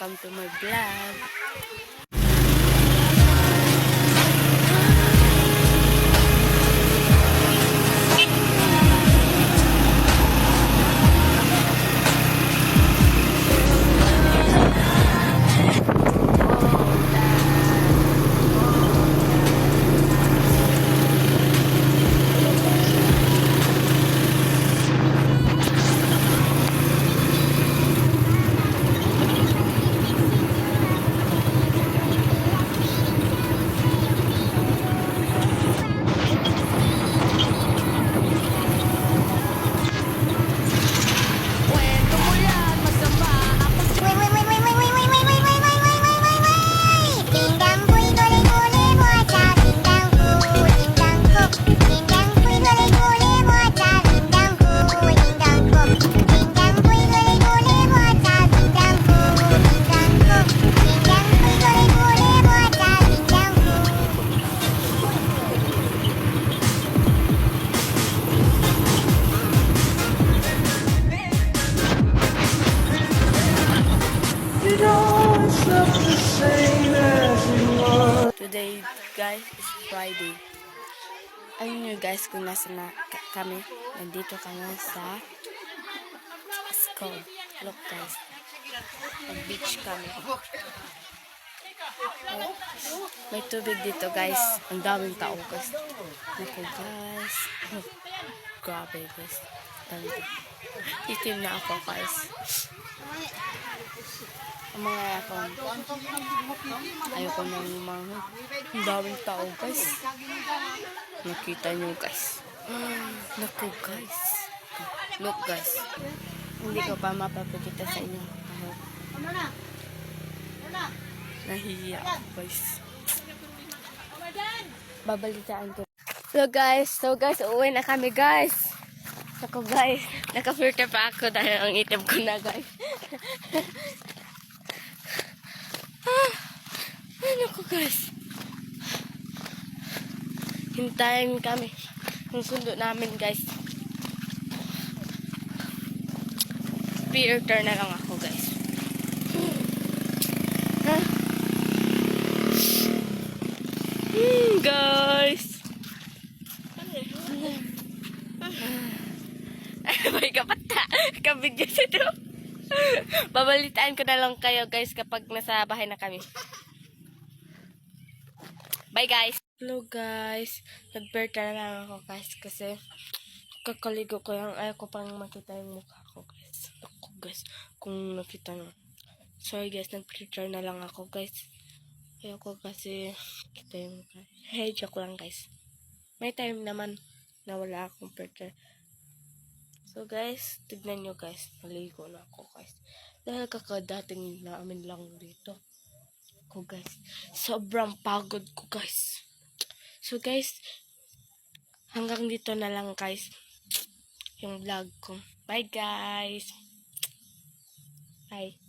welcome to my vlog. Today guys is Friday. Ayun nyo guys kung nasa na kami. Nandito kami sa school. Look guys. Nag-beach kami. May tubig dito guys. Ang daming tao guys. Naku guys. Grabe guys. Itim na ako guys. Ang mga akong ayoko nang mga ang daming tao guys. Nakita nyo guys. Naku guys. Look guys. Hindi ko pa mapapakita sa inyo. Nahihiya ako guys. Babalitaan ko. So guys, uuwi na kami guys. Naku guys. Naka-filter pa ako dahil ang itim ko na guys. Naku guys. Hintayin kami. Yung sundo namin guys. Filter na lang ako guys. Guys. May kapata. Kabidyo sa ito. Babalitaan ko na lang kayo guys kapag nasa bahay na kami. Bye guys. Hello guys. Nag-filter na lang ako guys kasi kakaligo ko yung ayaw ko pang makita yung mukha ko guys. Ako guys. Kung nakita nyo. Sorry guys. Nag-filter na lang ako guys. Ayaw ko kasi kita yung mukha. Hey, joke lang guys. May time naman na wala akong filter. So guys, tignan nyo guys. Naligo na ako guys. Dahil kakadating namin lang dito. Ko guys. Sobrang pagod ko guys. So guys, hanggang dito na lang guys yung vlog ko. Bye guys. Bye.